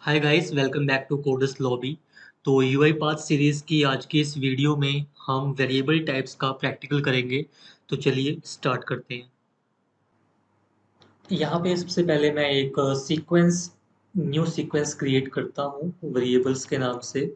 Hi guys, welcome back to codes lobby. तो UiPath series की आज की इस वीडियो में हम वेरिएबल टाइप्स का प्रैक्टिकल करेंगे। तो चलिए स्टार्ट करते हैं। यहाँ पे सबसे पहले मैं एक सीक्वेंस न्यू सीक्वेंस क्रिएट करता हूँ वेरिएबल्स के नाम से।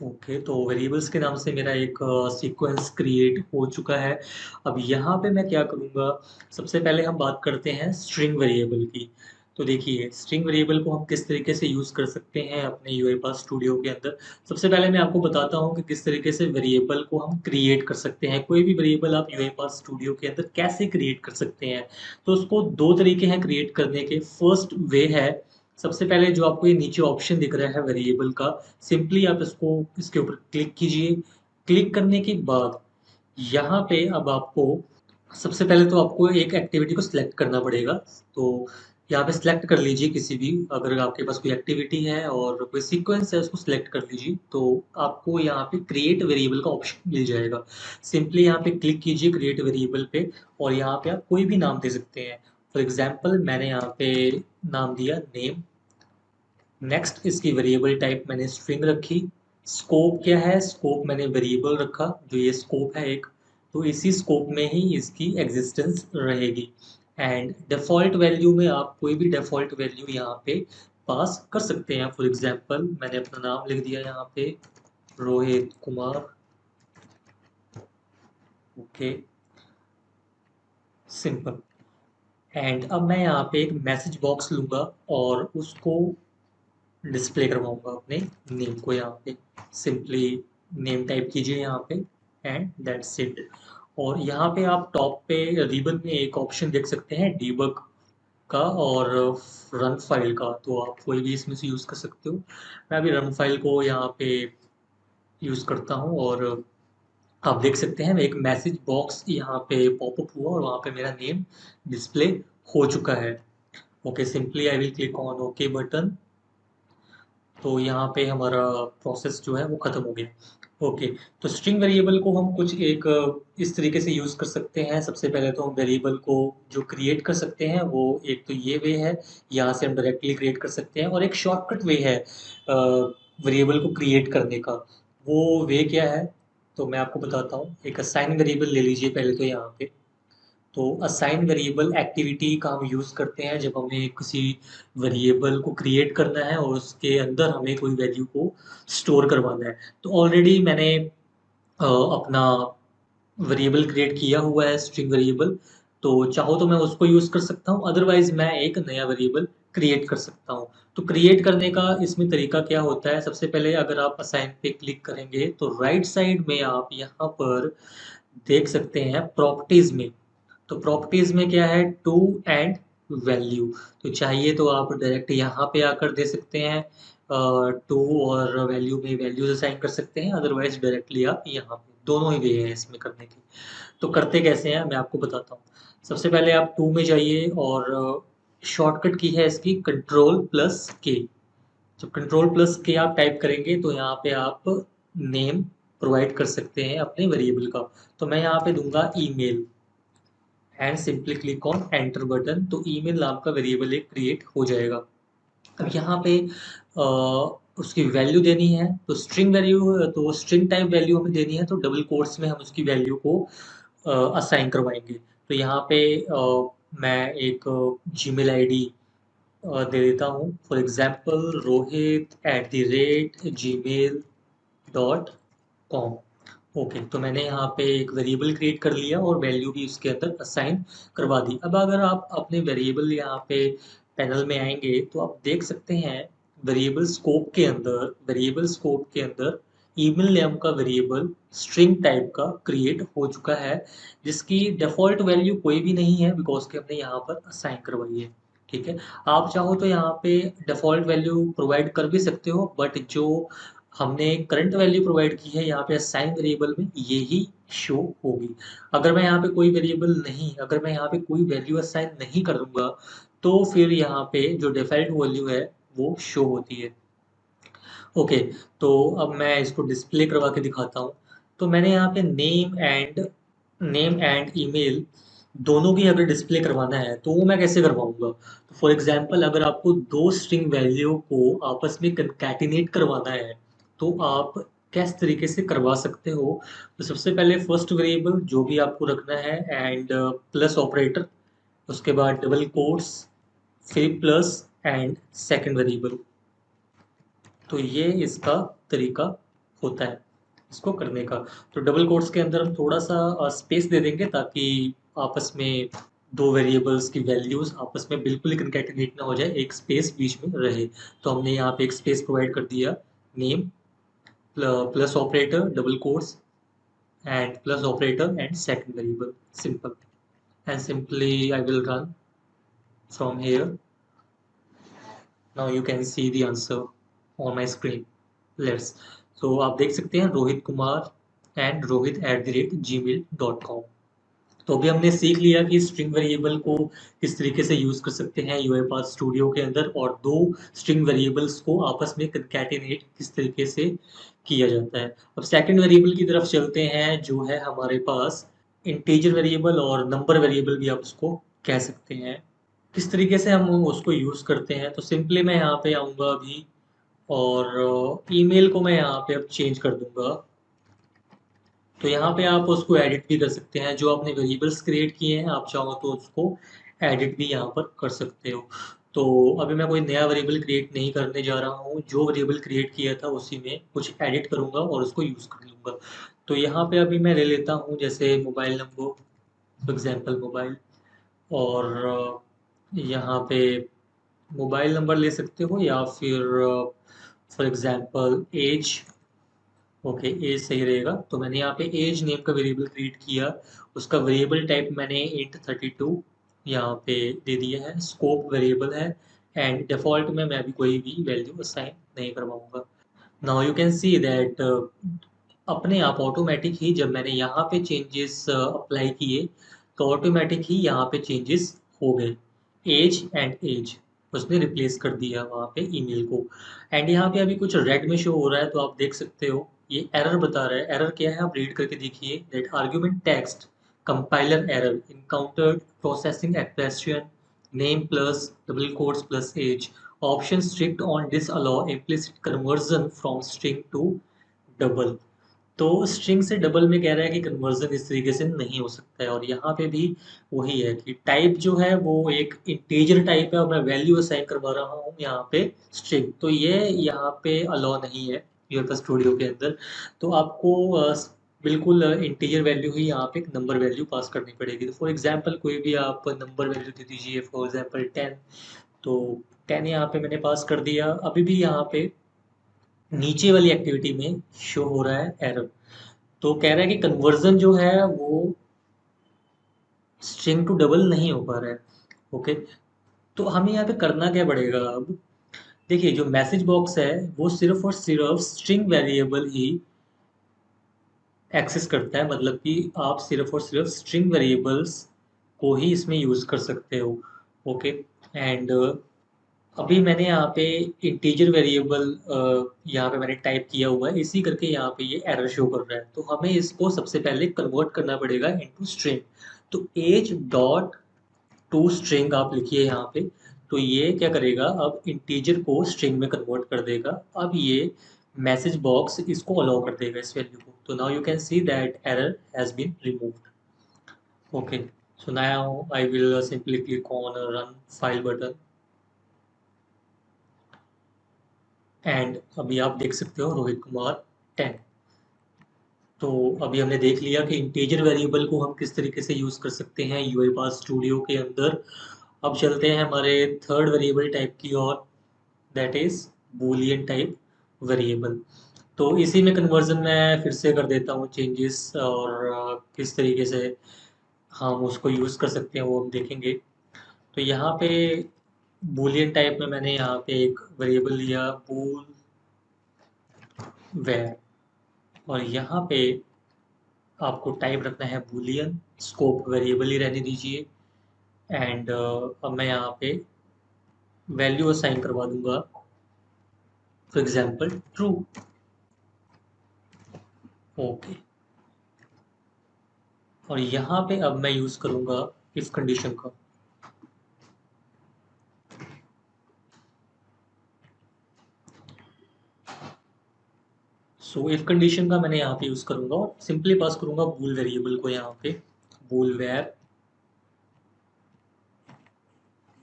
ओके, तो वेरिएबल्स के नाम से मेरा एक सीक्वेंस क्रिएट हो चुका है। अब यहाँ पे मैं क्या करूँगा, सबसे पहले हम बात करते हैं स्ट्रिंग वेरिएबल की। तो देखिए, स्ट्रिंग वेरिएबल को हम किस तरीके से यूज़ कर सकते हैं अपने यूआईपाथ स्टूडियो के अंदर। सबसे पहले मैं आपको बताता हूँ कि किस तरीके से वेरिएबल को हम क्रिएट कर सकते हैं। कोई भी वेरिएबल आप यूआईपाथ स्टूडियो के अंदर कैसे क्रिएट कर सकते हैं। तो उसको दो तरीके हैं क्रिएट करने के। फर्स्ट वे है, सबसे पहले जो आपको ये नीचे ऑप्शन दिख रहा है वेरिएबल का, सिंपली आप इसको इसके ऊपर क्लिक कीजिए। क्लिक करने के बाद यहाँ पे अब आपको सबसे पहले तो आपको एक एक्टिविटी को सिलेक्ट करना पड़ेगा। तो यहाँ पे सिलेक्ट कर लीजिए किसी भी, अगर आपके पास कोई एक्टिविटी है और कोई सीक्वेंस है उसको सिलेक्ट कर लीजिए। तो आपको यहाँ पे क्रिएट वेरिएबल का ऑप्शन मिल जाएगा। सिंपली यहाँ पे क्लिक कीजिए क्रिएट वेरिएबल पे, और यहाँ पे आप कोई भी नाम दे सकते हैं। फॉर एग्जाम्पल मैंने यहाँ पे नाम दिया नेम। नेक्स्ट, इसकी वेरिएबल टाइप मैंने स्ट्रिंग रखी। स्कोप क्या है, स्कोप मैंने वेरिएबल रखा, जो ये स्कोप है एक। तो इसी स्कोप में ही इसकी एग्जिस्टेंस रहेगी। एंड डिफ़ॉल्ट वैल्यू में आप कोई भी डिफ़ॉल्ट वैल्यू यहाँ पे पास कर सकते हैं। फॉर एग्जांपल मैंने अपना नाम लिख दिया यहाँ पे, Rohit Kumar. Okay, simple. And अब मैं यहाँ पे एक मैसेज बॉक्स लूँगा और उसको डिस्प्ले करवाऊंगा अपने नेम को यहाँ पे। सिंपली नेम टाइप कीजिए यहाँ पे, एंड दैट्स इट। और यहाँ पे आप टॉप पे रिबन में एक ऑप्शन देख सकते हैं डीबग का और रन फाइल का। तो आप कोई भी इसमें से यूज़ कर सकते हो। मैं अभी रन फाइल को यहाँ पे यूज़ करता हूँ, और आप देख सकते हैं एक मैसेज बॉक्स यहाँ पे पॉपअप हुआ और वहाँ पे मेरा नेम डिस्प्ले हो चुका है। Okay, simply I will click on okay button. तो यहाँ पे हमारा प्रोसेस जो है वो खत्म हो गया। ओके, तो स्ट्रिंग वेरिएबल को हम कुछ एक इस तरीके से यूज़ कर सकते हैं। सबसे पहले तो हम वेरिएबल को जो क्रिएट कर सकते हैं वो एक तो ये वे है, यहाँ से हम डायरेक्टली क्रिएट कर सकते हैं। और एक शॉर्टकट वे है वेरिएबल को क्रिएट करने का। वो वे क्या है, तो मैं आपको बताता हूँ। एक असाइन वेरिएबल ले लीजिए पहले तो यहाँ पे। तो असाइन वेरिएबल एक्टिविटी का हम यूज़ करते हैं जब हमें किसी वेरिएबल को क्रिएट करना है और उसके अंदर हमें कोई वैल्यू को स्टोर करवाना है। तो ऑलरेडी मैंने अपना वेरिएबल क्रिएट किया हुआ है स्ट्रिंग वेरिएबल। तो चाहो तो मैं उसको यूज़ कर सकता हूँ, अदरवाइज मैं एक नया वेरिएबल क्रिएट कर सकता हूँ। तो क्रिएट करने का इसमें तरीका क्या होता है, सबसे पहले अगर आप असाइन पे क्लिक करेंगे तो राइट साइड में आप यहाँ पर देख सकते हैं प्रॉपर्टीज में। तो प्रॉपर्टीज में क्या है, टू एंड वैल्यू। तो चाहिए तो आप डायरेक्ट यहाँ पे आकर दे सकते हैं टू, और वैल्यू में वैल्यूज असाइन कर सकते हैं। अदरवाइज डायरेक्टली आप यहाँ पे, दोनों ही वे हैं इसमें करने के। तो करते कैसे हैं मैं आपको बताता हूँ। सबसे पहले आप टू में जाइए, और शॉर्टकट की है इसकी कंट्रोल प्लस के। जब कंट्रोल प्लस के आप टाइप करेंगे तो यहाँ पे आप नेम प्रोवाइड कर सकते हैं अपने वेरिएबल का। तो मैं यहाँ पे दूंगा email, and simply click on enter button. तो ईमेल नाम का वेरिएबल एक क्रिएट हो जाएगा। अब यहाँ पे उसकी वैल्यू देनी है, तो स्ट्रिंग वैल्यू, तो स्ट्रिंग टाइप वैल्यू हमें देनी है, तो डबल कोट्स में हम उसकी वैल्यू को असाइन करवाएंगे। तो यहाँ पे मैं एक जीमेल आईडी दे देता हूँ। For example rohit@gmail.com। ओके, तो मैंने यहाँ पे एक वेरिएबल क्रिएट कर लिया और वैल्यू भी उसके अंदर असाइन करवा दी। अब अगर आप अपने वेरिएबल यहाँ पे पैनल में आएंगे तो आप देख सकते हैं वेरिएबल स्कोप के अंदर ईमेल नेम का वेरिएबल स्ट्रिंग टाइप का क्रिएट हो चुका है, जिसकी डिफ़ॉल्ट वैल्यू कोई भी नहीं है बिकॉज कि हमने यहाँ पर असाइन करवाई है। ठीक है, आप चाहो तो यहाँ पे डिफ़ॉल्ट वैल्यू प्रोवाइड कर भी सकते हो, बट जो हमने करंट वैल्यू प्रोवाइड की है यहाँ पे असाइन वेरिएबल में, ये ही शो होगी। अगर मैं यहाँ पे कोई वेरिएबल नहीं, अगर मैं यहाँ पे कोई वैल्यू असाइन नहीं करूँगा तो फिर यहाँ पे जो डिफ़ॉल्ट वैल्यू है वो शो होती है। ओके, तो अब मैं इसको डिस्प्ले करवा के दिखाता हूँ। तो मैंने यहाँ पे नेम एंड ईमेल दोनों की अगर डिस्प्ले करवाना है तो वो मैं कैसे करवाऊंगा? तो फॉर एग्जांपल अगर आपको दो स्ट्रिंग वैल्यू को आपस में कंकैटिनेट करवाना है तो आप किस तरीके से करवा सकते हो? तो सबसे पहले फर्स्ट वेरिएबल जो भी आपको रखना है एंड प्लस ऑपरेटर, उसके बाद डबल कोट्स, फिर प्लस एंड सेकंड वेरिएबल। तो ये इसका तरीका होता है इसको करने का। तो डबल कोट्स के अंदर हम थोड़ा सा स्पेस दे देंगे ताकि आपस में दो वेरिएबल्स की वैल्यूज आपस में बिल्कुल ही कंकैटिनेट ना हो जाए, एक स्पेस बीच में रहे। तो हमने यहाँ पे एक स्पेस प्रोवाइड कर दिया, name plus operator double quotes and plus operator and second variable, simple. And simply I will run from here. Now you can see the answer on my screen. Let's. So आप देख सकते हैं Rohit Kumar and rohit@gmail.com। तो अभी हमने सीख लिया कि स्ट्रिंग वेरिएबल को किस तरीके से यूज कर सकते हैं यूएपाथ स्टूडियो के अंदर, और दो स्ट्रिंग वेरिएबल्स को आपस में कंकैटिनेट किस तरीके से किया जाता है। अब सेकंड वेरिएबल की तरफ चलते हैं जो है हमारे पास इंटीजर वेरिएबल, और नंबर वेरिएबल भी आप उसको कह सकते हैं। किस तरीके से हम उसको यूज़ करते हैं? तो सिंपली मैं यहाँ पे आऊँगा अभी, और ईमेल को मैं यहाँ पे अब चेंज कर दूंगा। तो यहाँ पे आप उसको एडिट भी कर सकते हैं, जो आपने वेरिएबल्स क्रिएट किए हैं आप चाहो तो उसको एडिट भी यहाँ पर कर सकते हो। तो अभी मैं कोई नया वेरिएबल क्रिएट नहीं करने जा रहा हूँ, जो वेरिएबल क्रिएट किया था उसी में कुछ एडिट करूँगा और उसको यूज़ कर लूँगा। तो यहाँ पे अभी मैं ले लेता हूँ जैसे mobile number, for example mobile, और यहाँ पे मोबाइल नंबर ले सकते हो, या फिर for example age. Okay, age सही रहेगा। तो मैंने यहाँ पे एज नेम का वेरिएबल क्रिएट किया, उसका वेरिएबल टाइप मैंने इंट 32 यहाँ पे दे दिया है, स्कोप वेरिएबल है, एंड डिफॉल्ट में मैं भी कोई भी वैल्यू असाइन नहीं करवाऊंगा। Now you can see that अपने आप ऑटोमेटिक ही जब मैंने यहाँ पे चेंजेस अप्लाई किए तो ऑटोमेटिक ही यहाँ पे चेंजेस हो गए। एज एंड एज उसने रिप्लेस कर दिया वहाँ पे ईमेल को। एंड यहाँ पे अभी कुछ रेड में शो हो रहा है तो आप देख सकते हो ये एरर बता रहा है। एरर क्या है आप रीड करके देखिए, that argument text compiler error encountered processing expression name plus double quotes plus age option strict on disallow implicit conversion from string to double. तो स्ट्रिंग से डबल में कह रहा है कि कन्वर्जन इस तरीके से नहीं हो सकता है, और यहाँ पे भी वही है कि टाइप जो है वो एक इंटीजर टाइप है और मैं वैल्यू असाइन करवा रहा हूँ यहाँ पे स्ट्रिंग, तो ये यहाँ पे अलाउ नहीं है यूएफएस स्टूडियो के अंदर। तो आपको बिल्कुल इंटीजर वैल्यू ही यहाँ पे एक नंबर वैल्यू पास करनी पड़ेगी। तो फॉर एग्जाम्पल कोई भी आप नंबर वैल्यू दे दीजिए, फॉर एग्जाम्पल 10। तो 10 यहाँ पे मैंने पास कर दिया। अभी भी यहाँ पे नीचे वाली एक्टिविटी में शो हो रहा है एरर। तो कह रहा है कि कन्वर्जन जो है वो स्ट्रिंग टू डबल नहीं हो पा रहा है। ओके, तो हमें यहाँ पे करना क्या पड़ेगा अब? देखिए जो मैसेज बॉक्स है वो सिर्फ और सिर्फ स्ट्रिंग वेरिएबल ही एक्सेस करता है, मतलब कि आप सिर्फ और सिर्फ स्ट्रिंग वेरिएबल्स को ही इसमें यूज़ कर सकते हो। ओके, एंड अभी मैंने यहाँ पे इंटीजर वेरिएबल यहाँ पे मैंने टाइप किया हुआ है, इसी करके यहाँ पे ये एरर शो कर रहा है। तो हमें इसको सबसे पहले कन्वर्ट करना पड़ेगा इनटू स्ट्रिंग। तो एज डॉट टू स्ट्रिंग आप लिखिए यहाँ पे। तो ये क्या करेगा, अब इंटीजर को स्ट्रिंग में कन्वर्ट कर देगा। अब ये मैसेज बॉक्स इसको अलाउ कर देगा इस वैल्यू को। तो now you can see that error has been removed. Okay, so now I will simply click on run file button, and अभी आप देख सकते हो रोहित कुमार 10। तो अभी हमने देख लिया कि इंटीजर वेरिएबल को हम किस तरीके से यूज़ कर सकते हैं यूएपाथ स्टूडियो के अंदर। अब चलते हैं हमारे थर्ड वेरिएबल टाइप की ओर, that is boolean type variable. तो इसी में कन्वर्जन मैं फिर से कर देता हूँ चेंजेस, और किस तरीके से हम उसको यूज़ कर सकते हैं वो हम देखेंगे। तो यहाँ पे बूलियन टाइप में मैंने यहाँ पे एक वेरिएबल लिया बूल वेर, और यहाँ पे आपको टाइप रखना है बूलियन, स्कोप वेरिएबल ही रहने दीजिए। एंड अब मैं यहाँ पे वैल्यू असाइन करवा दूंगा, फॉर एग्जांपल ट्रू। ओके, और यहाँ पे अब मैं यूज़ करूँगा इफ कंडीशन का। सो इफ कंडीशन का मैंने यहाँ पे यूज करूंगा और सिंपली पास करूंगा बूल वेरिएबल को यहाँ पे, bool var.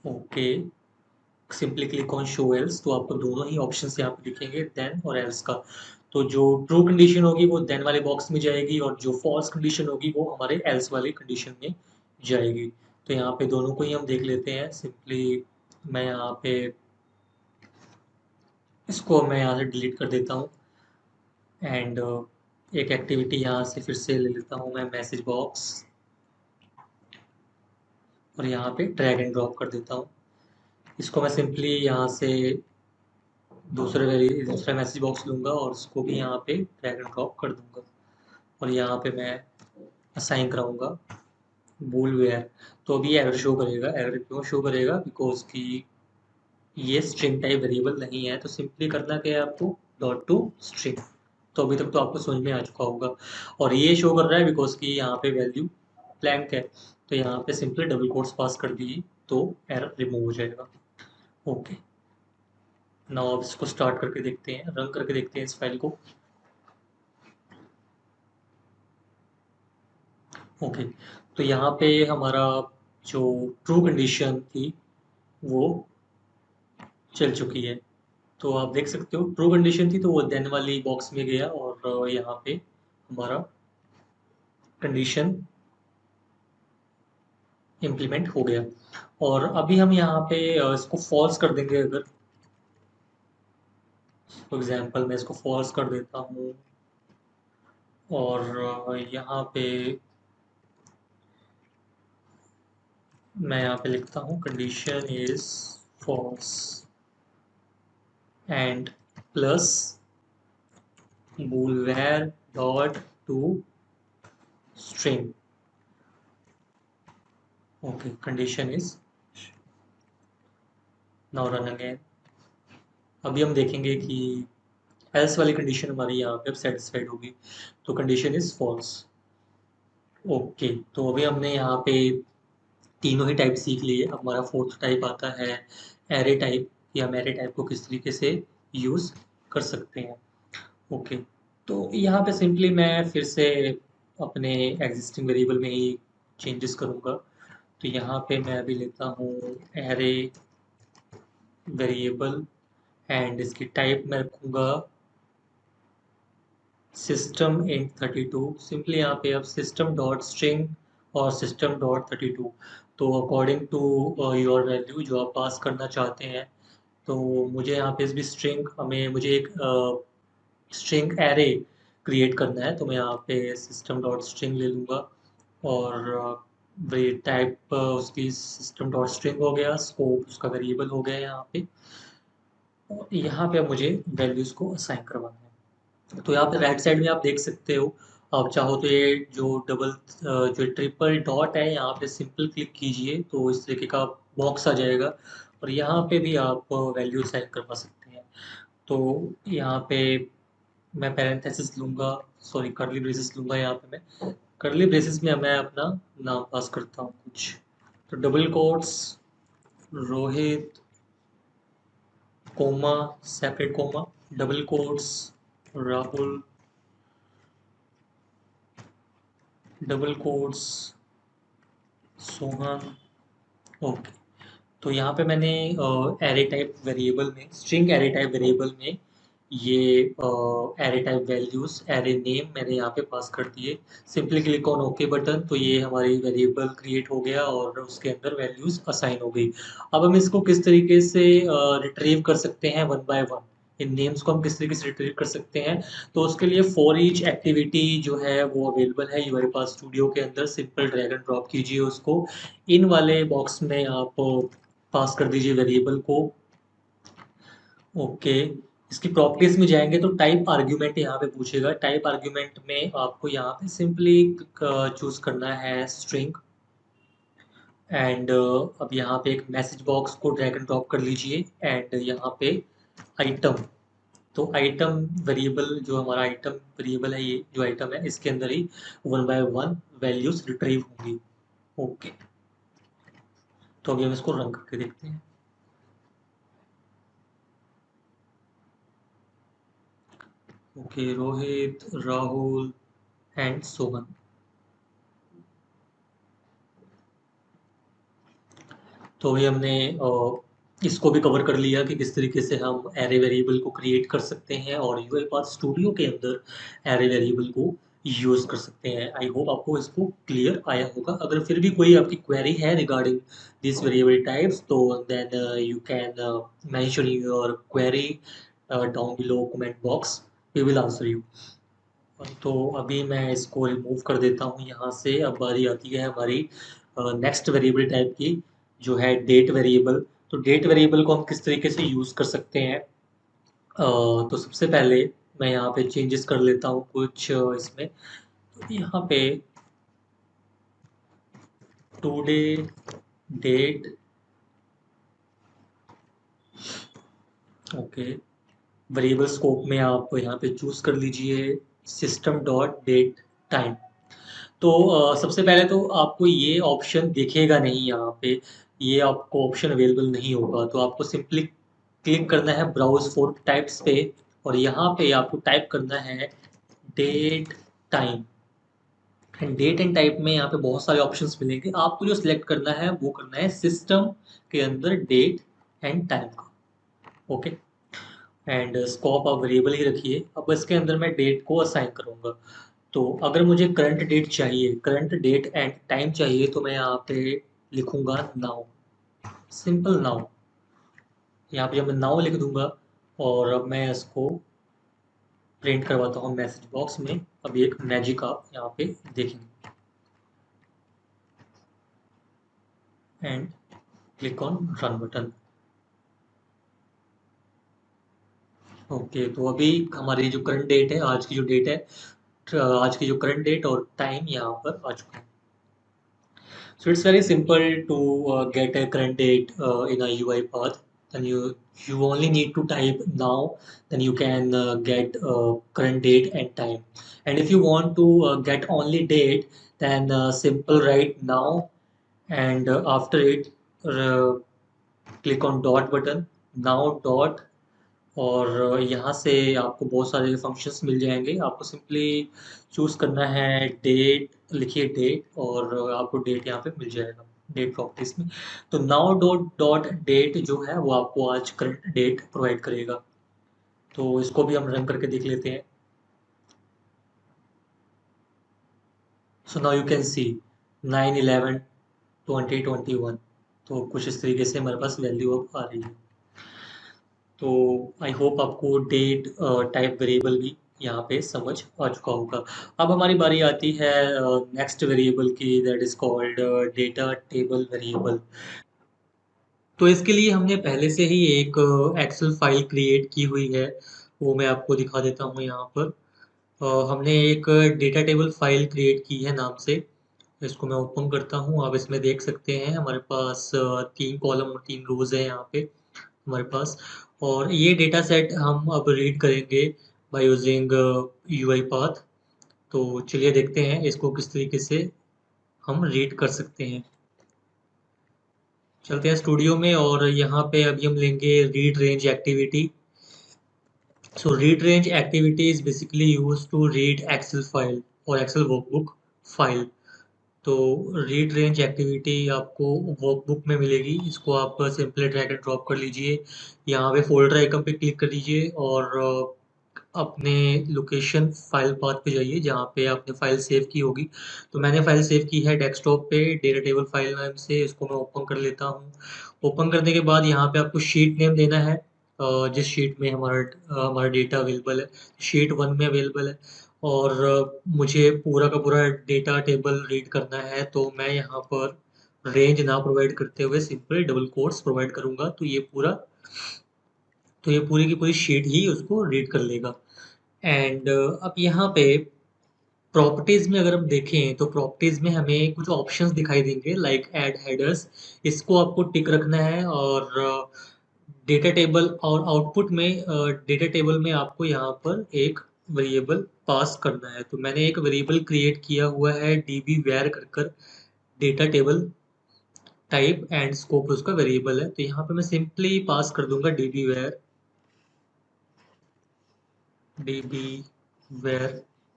Okay, simply click on show else, तो आपको दोनों ही ऑप्शंस यहाँ पे दिखेंगे, देन और एल्स का। तो जो ट्रू कंडीशन होगी वो देन वाले बॉक्स में जाएगी, और जो फॉल्स कंडीशन होगी वो हमारे एल्स वाले कंडीशन में जाएगी। तो यहाँ पे दोनों को ही हम देख लेते हैं। सिंपली मैं यहाँ पे इसको मैं यहाँ से डिलीट कर देता हूँ, एंड एक एक्टिविटी यहाँ से फिर से ले लेता हूँ मैं, मैसेज बॉक्स, और यहाँ पे ड्रैग एंड ड्रॉप कर देता हूँ। इसको मैं सिंपली यहाँ से दूसरा मैसेज बॉक्स लूँगा और उसको भी यहाँ पे ड्रैग एंड ड्रॉप कर दूँगा, और यहाँ पे मैं असाइन कराऊँगा बूल वेयर। तो अभी एरर शो करेगा। एरर क्यों शो करेगा? बिकॉज कि ये स्ट्रिंग टाइप वेरिएबल नहीं है। तो सिंपली करना क्या है आपको, डॉट टू स्ट्रिंग। तो अभी तक तो आपको समझ में आ चुका होगा। और ये शो कर रहा है बिकॉज कि यहाँ पे वैल्यू ब्लैंक है। तो यहाँ पे सिंपली डबल कोट्स पास कर दीजिए तो एरर रिमूव हो जाएगा। ओके, नाउ अब इसको स्टार्ट करके देखते हैं, रन करके देखते हैं इस फाइल को। ओके, तो यहाँ पे हमारा जो ट्रू कंडीशन थी वो चल चुकी है। तो आप देख सकते हो ट्रू कंडीशन थी तो वो देन वाली बॉक्स में गया, और यहाँ पे हमारा कंडीशन इम्प्लीमेंट हो गया। और अभी हम यहाँ पे इसको फॉल्स कर देंगे। अगर फॉर एग्जांपल मैं इसको फॉल्स कर देता हूँ, और यहाँ पे मैं यहाँ पे लिखता हूँ condition is false and plus boolware dot to string. Okay, condition is now run again. अभी हम देखेंगे कि एल्स वाली कंडीशन हमारी यहाँ पे अब सेटिस्फाइड होगी। तो कंडीशन इज फॉल्स। ओके, तो अभी हमने यहाँ पे तीनों ही टाइप सीख लिए। अब हमारा फोर्थ टाइप आता है एरे टाइप, कि हम एरे टाइप को किस तरीके से यूज कर सकते हैं। ओके, तो यहाँ पे सिंपली मैं फिर से अपने एग्जिस्टिंग वेरिएबल में ही चेंजेस करूँगा। तो यहाँ पे मैं अभी लेता हूँ एरे वेरिएबल, एंड इसकी टाइप मैं रखूँगा सिस्टम इंट 32। सिंपली यहाँ पे अब सिस्टम डॉट स्ट्रिंग और सिस्टम डॉट 32, तो अकॉर्डिंग टू योर वैल्यू जो आप पास करना चाहते हैं। तो मुझे यहाँ पे भी स्ट्रिंग, हमें मुझे एक स्ट्रिंग एरे क्रिएट करना है। तो मैं यहाँ पे सिस्टम डॉट स्ट्रिंग ले लूँगा, और वही टाइप उसकी सिस्टम डॉट स्ट्रिंग हो गया, स्कोप उसका वेरिएबल हो गया यहाँ पे। और यहाँ पे अब मुझे वैल्यूज़ को असाइन करवाना है। तो यहाँ पे राइट साइड में आप देख सकते हो, आप चाहो तो ये जो जो ट्रिपल डॉट है यहाँ पे सिंपल क्लिक कीजिए तो इस तरीके का बॉक्स आ जाएगा, और यहाँ पे भी आप वैल्यू असाइन करवा सकते हैं। तो यहाँ पे मैं पैरेंथेसिस लूँगा, सॉरी कर्ली ब्रेसेस लूँगा। यहाँ पे मैं कर्ली ब्रेसेस में मैं अपना नाम पास करता हूँ कुछ। तो double quotes Rohit, comma, separate comma, double quotes Rahul, double quotes Sohan. Okay, तो यहाँ पे मैंने एरे टाइप वेरिएबल में, स्ट्रिंग एरे टाइप वेरिएबल में ये array type values, array name मैंने यहाँ पे पास कर दिए। Simply click on okay button, तो ये हमारी वेरिएबल क्रिएट हो गया और उसके अंदर वैल्यूज असाइन हो गई। अब हम इसको किस तरीके से रिट्रीव कर सकते हैं one by one, in names को हम किस तरीके से रिट्रीव कर सकते हैं। तो उसके लिए फॉर ईच एक्टिविटी जो है वो अवेलेबल है यूआई पास स्टूडियो के अंदर। सिंपल ड्रैग एंड ड्रॉप कीजिए उसको, इन वाले बॉक्स में आप पास कर दीजिए वेरिएबल को। ओके, इसकी प्रॉपर्टीज में जाएंगे तो टाइप आर्ग्यूमेंट यहाँ पे पूछेगा। टाइप आर्ग्यूमेंट में आपको यहाँ पे सिंपली चूज करना है स्ट्रिंग, एंड अब यहाँ पे एक मैसेज बॉक्स को ड्रैग एंड ड्रॉप कर लीजिए, एंड यहाँ पे आइटम, तो आइटम वेरिएबल जो हमारा आइटम वेरिएबल है, ये जो आइटम है इसके अंदर ही one by one values retrieve होंगी। ओके, तो अभी हम इसको रन करके देखते हैं। Okay, Rohit, Rahul and Sohan. तो अभी हमने इसको भी कवर कर लिया कि किस तरीके से हम एरे वेरिएबल को क्रिएट कर सकते हैं और यूआईपाथ स्टूडियो के अंदर एरे वेरिएबल को यूज कर सकते हैं। आई होप आपको इसको क्लियर आया होगा। अगर फिर भी कोई आपकी क्वेरी है रिगार्डिंग दिस वेरिएबल टाइप्स, तो then you can mention your query down below comment box, we will answer you. तो अभी मैं इसको रिमूव कर देता हूँ यहाँ से। अब बारी आती है हमारी नेक्स्ट वेरिएबल टाइप की, जो है डेट वेरिएबल। तो डेट वेरिएबल को हम किस तरीके से यूज़ कर सकते हैं? तो सबसे पहले मैं यहाँ पे चेंजेस कर लेता हूँ कुछ इसमें। तो यहाँ पे today date, okay, variable scope में आप यहाँ पे चूज कर लीजिए सिस्टम डॉट डेट टाइम। तो सबसे पहले तो आपको ये ऑप्शन दिखेगा नहीं यहाँ पे, ये आपको ऑप्शन अवेलेबल नहीं होगा। तो आपको सिंपली क्लिक करना है ब्राउज फॉर टाइप्स पे, और यहाँ पे आपको टाइप करना है date time. And date and type में यहाँ पे बहुत सारे ऑप्शंस मिलेंगे, आपको जो सिलेक्ट करना है वो करना है सिस्टम के अंदर डेट एंड टाइम का। ओके, एंड स्कोप आप वेरिएबल ही रखिए। अब इसके अंदर मैं डेट को असाइन करूँगा। तो अगर मुझे करंट डेट चाहिए, करंट डेट एंड टाइम चाहिए, तो मैं यहाँ पे लिखूंगा नाउ, सिंपल नाउ। यहाँ पे जब मैं नाउ लिख दूंगा, और अब मैं इसको प्रिंट करवाता हूँ मैसेज बॉक्स में। अब एक मैजिक आप यहाँ पे देखेंगे, and click on run button. Okay, तो अभी हमारी जो करंट डेट है, आज की जो डेट है, आज की जो करंट डेट और टाइम यहाँ पर आ चुका है। So it's very simple to get a current date in a UiPath. Then you only need to type now. Then you can get current date and time. And if you want to get only date, then simple write now, and after it uh, click on dot button, now dot, और यहाँ से आपको बहुत सारे functions मिल जाएंगे। आपको simply choose करना है डेट, लिखिए डेट, और आपको डेट यहाँ पे मिल जाएगा डेट प्रॉपर्टीज में। तो नाउ डॉट डॉट डेट जो है वो आपको आज करंट डेट प्रोवाइड करेगा। तो इसको भी हम रन करके देख लेते हैं। सो नाउ यू कैन सी 9/11/2021। तो कुछ इस तरीके से हमारे पास वैल्यू अब आ रही है। तो आई होप आपको डेट टाइप वेरिएबल भी यहाँ पे समझ आ चुका होगा। अब हमारी बारी आती है नेक्स्ट वेरिएबल की, that is called data table variable. तो इसके लिए हमने पहले से ही एक एक्सेल फाइल क्रिएट की हुई है, वो मैं आपको दिखा देता हूँ यहाँ पर। हमने एक डेटा टेबल फाइल क्रिएट की है नाम से। इसको मैं ओपन करता हूँ। आप इसमें देख सकते हैं हमारे पास 3 कॉलम और 3 रोज है यहाँ पे हमारे पास। और ये डेटा सेट हम अब रीड करेंगे बाय यूजिंग यूआई पाथ। तो चलिए देखते हैं इसको किस तरीके से हम रीड कर सकते हैं। चलते हैं स्टूडियो में, और यहाँ पे अभी हम लेंगे read range activity. So read range activity is basically use to read excel file और एक्सेल वर्कबुक फाइल। तो रीड रेंज एक्टिविटी आपको वर्कबुक में मिलेगी। इसको आप सिंपली ड्रैग एंड ड्रॉप कर लीजिए, यहाँ पे फोल्डर आइकन पे क्लिक कर लीजिए, और अपने लोकेशन फाइल पाथ पे जाइए जहाँ पे आपने फाइल सेव की होगी। तो मैंने फाइल सेव की है डेस्कटॉप पे डेटा टेबल फाइल नाम से। इसको मैं ओपन कर लेता हूँ। ओपन करने के बाद यहाँ पे आपको शीट नेम देना है, जिस शीट में हमारा डेटा अवेलेबल है। शीट 1 में अवेलेबल है, और मुझे पूरा का पूरा डेटा टेबल रीड करना है। तो मैं यहाँ पर रेंज ना प्रोवाइड करते हुए सिंपल डबल कोट्स प्रोवाइड करूँगा, तो ये पूरी की पूरी शीट ही उसको रीड कर लेगा। एंड अब यहाँ पे प्रॉपर्टीज में अगर हम देखें, तो प्रॉपर्टीज में हमें कुछ ऑप्शंस दिखाई देंगे लाइक ऐड हेडर्स। इसको आपको टिक रखना है, और डेटा टेबल और आउटपुट में डेटा टेबल में आपको यहाँ पर एक वेरिएबल पास करना है। तो मैंने एक वेरिएबल क्रिएट किया हुआ है db var कर data table type and scope उसका वेरिएबल है, तो यहाँ पे मैं सिंपली पास कर दूंगा db where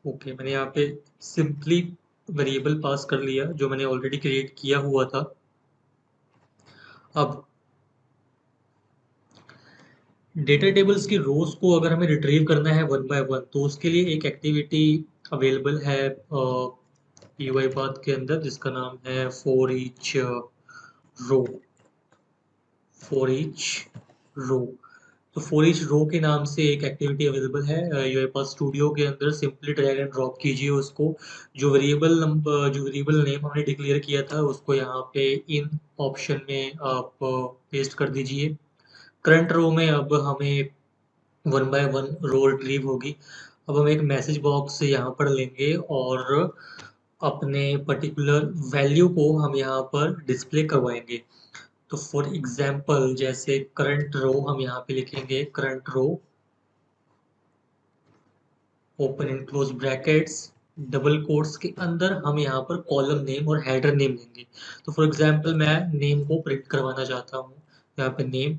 ओके, मैंने यहाँ पे सिंपली वेरिएबल पास कर लिया जो मैंने ऑलरेडी क्रिएट किया हुआ था। अब डेटा टेबल्स की रोज को अगर हमें रिट्रीव करना है वन बाय वन, तो उसके लिए एक एक्टिविटी अवेलेबल है UiPath के अंदर, जिसका नाम है रो फॉर ईच रो। तो फॉर ईच रो के नाम से एक एक्टिविटी अवेलेबल है UiPath स्टूडियो के अंदर। सिंपली ड्रैग एंड ड्रॉप कीजिए उसको, जो वेरिएबल नेम हमने डिक्लेयर किया था उसको यहाँ पे इन ऑप्शन में आप पेस्ट कर दीजिए। करंट रो में अब हमें one by one row retrieve होगी। अब हम एक मैसेज बॉक्स यहाँ पर लेंगे और अपने पर्टिकुलर वैल्यू को हम यहाँ पर डिस्प्ले करवाएंगे। तो फॉर एग्जांपल जैसे करंट रो हम यहाँ पे लिखेंगे current row open and close brackets double quotes के अंदर हम यहाँ पर कॉलम नेम और हेडर नेम लेंगे। तो फॉर एग्जांपल मैं नेम को प्रिंट करवाना चाहता हूँ, यहाँ पे नेम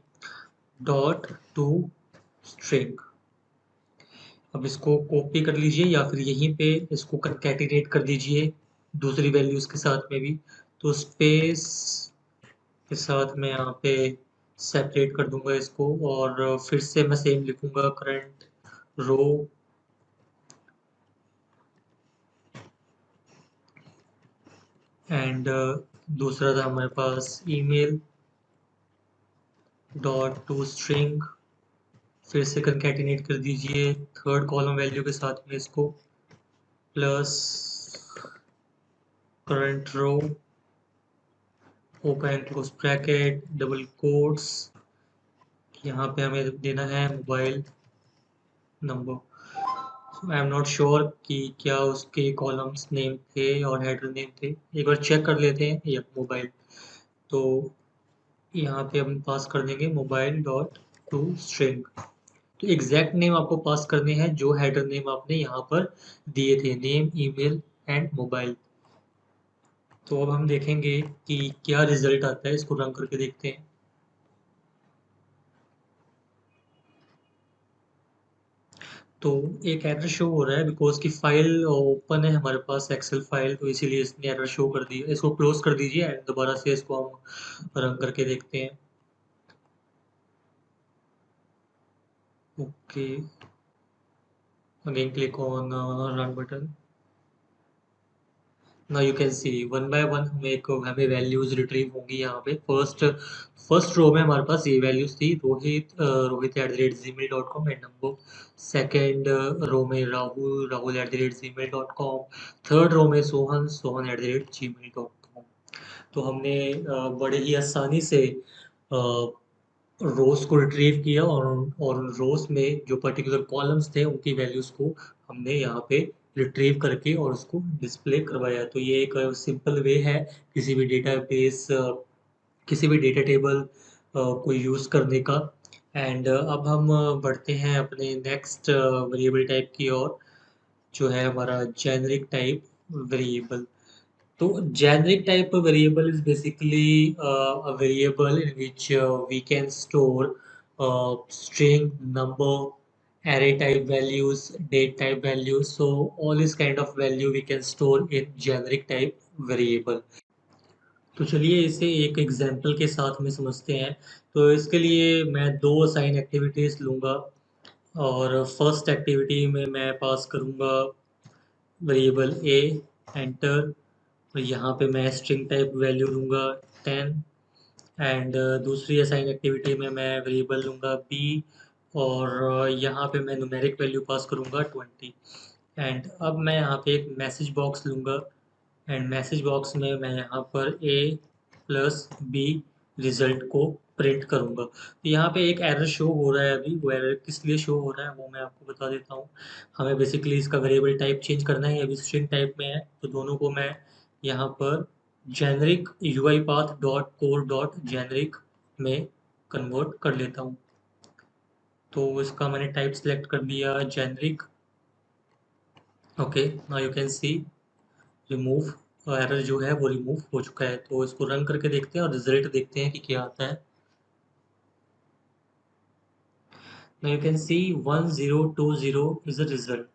डॉट टू स्ट्रिंग। अब इसको कॉपी कर लीजिए या फिर यहीं पे इसको कंकैटिनेट कर दीजिए दूसरी वैल्यूज के साथ में भी। तो स्पेस के साथ मैं यहाँ पे सेपरेट कर दूंगा इसको, और फिर से मैं सेम लिखूंगा करंट रो एंड दूसरा था हमारे पास ईमेल डॉट टू स्ट्रिंग। फिर से कंकैटिनेट कर दीजिए थर्ड कॉलम वैल्यू के साथ में इसको, plus current row open and close bracket double quotes, यहाँ पे हमें देना है mobile number. I am not sure कि क्या उसके कॉलम्स नेम थे और हेडर नेम थे, एक बार चेक कर लेते हैं। या मोबाइल, तो यहाँ पे हम पास कर देंगे मोबाइल डॉट टू स्ट्रिंग। तो एग्जैक्ट नेम आपको पास करने हैं जो हेडर नेम आपने यहाँ पर दिए थे, नेम ईमेल एंड मोबाइल। तो अब हम देखेंगे कि क्या रिजल्ट आता है, इसको रन करके देखते हैं। तो एक एरर शो हो रहा है बिकॉज की फाइल ओपन है हमारे पास एक्सेल फाइल, तो इसीलिए इसने एरर शो कर दिया। इसको क्लोज कर दीजिए एंड दोबारा से इसको हम रन करके देखते हैं। Okay, again click on run button. Now you can C one by one हमें वैल्यूज रिट्रीव होंगी। यहाँ पे फर्स्ट रो में हमारे पास ये वैल्यूज थी, rohit@gmail.com and number. Second row में राहुल@gmail.com। थर्ड रो में सोहन@gmail.com। तो हमने बड़े ही आसानी से रोज को रिट्रीव किया, और रोज में जो पर्टिकुलर कॉलम्स थे उनकी वैल्यूज को हमने यहाँ पे रिट्रीव करके और उसको डिस्प्ले करवाया। तो ये एक सिंपल वे है किसी भी डेटाबेस किसी भी डेटा टेबल को यूज़ करने का। एंड अब हम बढ़ते हैं अपने नेक्स्ट वेरिएबल टाइप की ओर, जो है हमारा जेनरिक टाइप वेरिएबल। तो generic type of variable is basically a variable in which we can store string, number, array type values, date type values. So all this kind of value we can store in generic type variable. तो चलिए इसे एक example के साथ में समझते हैं। तो इसके लिए मैं दो असाइन एक्टिविटीज लूँगा, और फर्स्ट एक्टिविटी में मैं पास करूँगा वेरिएबल ए एंटर। तो यहाँ पे मैं स्ट्रिंग टाइप वैल्यू लूँगा 10। एंड दूसरी असाइन एक्टिविटी में मैं वेरिएबल लूँगा बी, और यहाँ पे मैं न्यूमेरिक वैल्यू पास करूँगा 20। एंड अब मैं यहाँ पे एक मैसेज बॉक्स लूँगा, एंड मैसेज बॉक्स में मैं यहाँ पर ए प्लस बी रिजल्ट को प्रिंट करूँगा। तो यहाँ पे एक एरर शो हो रहा है अभी, वो एरर किस लिए शो हो रहा है वो मैं आपको बता देता हूँ। हमें बेसिकली इसका वेरिएबल टाइप चेंज करना है, अभी स्ट्रिंग टाइप में है, तो दोनों को मैं यहाँ पर generic UiPath dot core dot generic में कन्वर्ट कर लेता हूँ। तो इसका मैंने टाइप सेलेक्ट कर दिया generic. Okay, now you can C remove error जो है वो रिमूव हो चुका है। तो इसको रन करके देखते हैं और रिजल्ट देखते हैं कि क्या आता है। Now you can C 1020 is the result.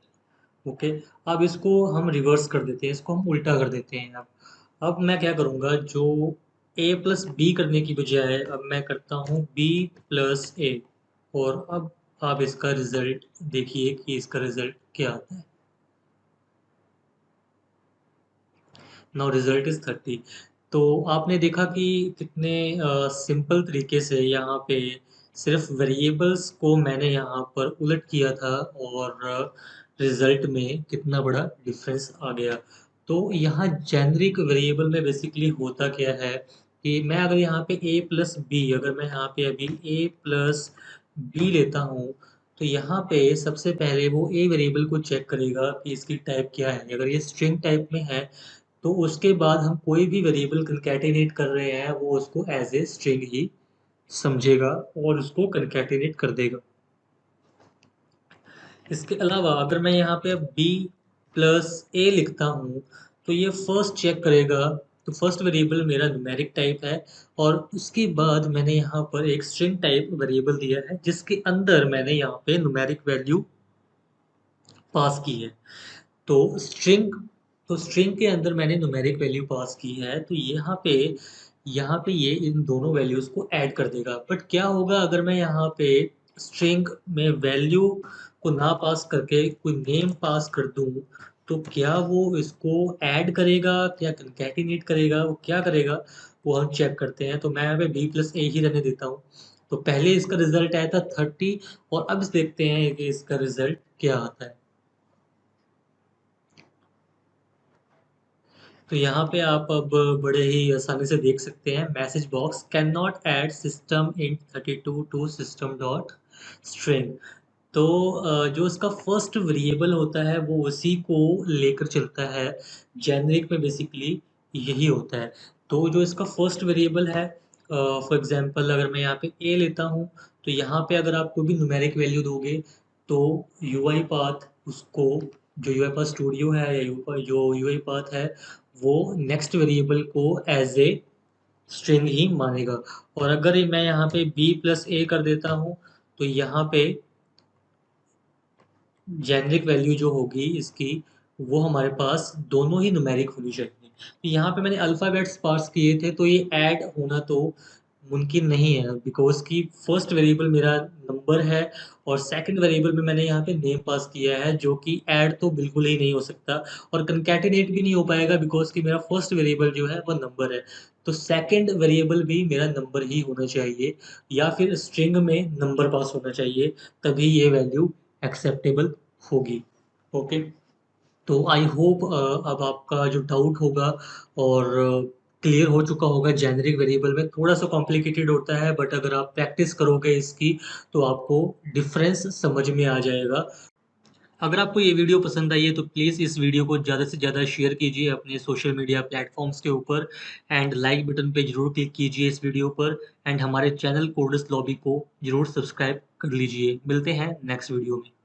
Okay. अब इसको हम रिवर्स कर देते हैं, इसको हम उल्टा कर देते हैं। अब मैं क्या करूँगा, जो ए प्लस बी करने की बजाय अब मैं करता हूँ बी प्लस ए। और अब आप इसका रिजल्ट देखिए कि इसका रिजल्ट क्या आता है। Now result is 30। तो आपने देखा कि कितने सिंपल तरीके से यहाँ पे सिर्फ वेरिएबल्स को मैंने यहाँ पर उलट किया था और रिजल्ट में कितना बड़ा डिफरेंस आ गया। तो यहाँ जेनरिक वेरिएबल में बेसिकली होता क्या है कि मैं अगर यहाँ पे a प्लस बी, अगर मैं यहाँ पे अभी a प्लस बी लेता हूँ, तो यहाँ पे सबसे पहले वो a वेरिएबल को चेक करेगा कि इसकी टाइप क्या है। अगर ये स्ट्रिंग टाइप में है तो उसके बाद हम कोई भी वेरिएबल कंकैटिनेट कर रहे हैं वो उसको एज ए स्ट्रिंग ही समझेगा और उसको कंकैटिनेट कर देगा। इसके अलावा अगर मैं यहाँ पे अब b प्लस ए लिखता हूँ तो ये फर्स्ट चेक करेगा। तो फर्स्ट वेरिएबल मेरा न्यूमेरिक टाइप है और उसके बाद मैंने यहाँ पर एक स्ट्रिंग टाइप वेरिएबल दिया है जिसके अंदर मैंने यहाँ पे न्यूमेरिक वैल्यू पास की है। तो स्ट्रिंग तो स्ट्रिंग के अंदर मैंने न्यूमेरिक वैल्यू पास की है, तो यहाँ पे ये इन दोनों वैल्यूज को ऐड कर देगा। बट क्या होगा अगर मैं यहाँ पे स्ट्रिंग में वैल्यू को ना पास करके कोई नेम पास कर दूं, तो क्या वो इसको ऐड करेगा, क्या कंकैटिनेट करेगा, वो क्या करेगा, वो हम चेक करते हैं। तो मैं यहाँ पे बी प्लस ए ही रहने देता हूँ। तो पहले इसका रिजल्ट आया था 30 और अब देखते हैं कि इसका रिजल्ट क्या आता है। तो यहाँ पे आप अब बड़े ही आसानी से देख सकते हैं, message box can not add system int 32 to system dot string. तो जो इसका फर्स्ट वेरिएबल होता है वो उसी को लेकर चलता है। जेनरिक में बेसिकली यही होता है। तो जो इसका फर्स्ट वेरिएबल है, फॉर एग्जांपल अगर मैं यहाँ पे ए लेता हूँ, तो यहाँ पे अगर आप कोई भी न्यूमेरिक वैल्यू दोगे तो यूआई पाथ उसको, जो यूआई पाथ स्टूडियो है या जो यूआई पाथ है, वो नेक्स्ट वेरिएबल को एज ए स्ट्रिंग ही मानेगा। और अगर मैं यहाँ पे बी प्लस ए कर देता हूँ तो यहाँ पे जेनरिक वैल्यू जो होगी इसकी, वो हमारे पास दोनों ही न्यूमेरिक होनी चाहिए। तो यहाँ पे मैंने अल्फ़ाबेट्स पास किए थे तो ये ऐड होना तो मुमकिन नहीं है, बिकॉज कि फर्स्ट वेरिएबल मेरा नंबर है और सेकंड वेरिएबल में मैंने यहाँ पे नेम पास किया है, जो कि ऐड तो बिल्कुल ही नहीं हो सकता और कंकैटिनेट भी नहीं हो पाएगा, बिकॉज कि मेरा फर्स्ट वेरिएबल जो है वो नंबर है। तो सेकंड वेरिएबल भी मेरा नंबर ही होना चाहिए या फिर स्ट्रिंग में नंबर पास होना चाहिए, तभी ये वैल्यू एक्सेप्टेबल होगी। ओके। तो आई होप अब आपका जो डाउट होगा और क्लियर हो चुका होगा। जेनेरिक वेरिएबल में थोड़ा सा कॉम्प्लिकेटेड होता है, बट अगर आप प्रैक्टिस करोगे इसकी तो आपको डिफरेंस समझ में आ जाएगा। अगर आपको ये वीडियो पसंद आई है तो प्लीज़ इस वीडियो को ज़्यादा से ज़्यादा शेयर कीजिए अपने सोशल मीडिया प्लेटफॉर्म्स के ऊपर एंड लाइक बटन पे ज़रूर क्लिक कीजिए इस वीडियो पर एंड हमारे चैनल कोडस लॉबी को ज़रूर सब्सक्राइब कर लीजिए। मिलते हैं नेक्स्ट वीडियो में।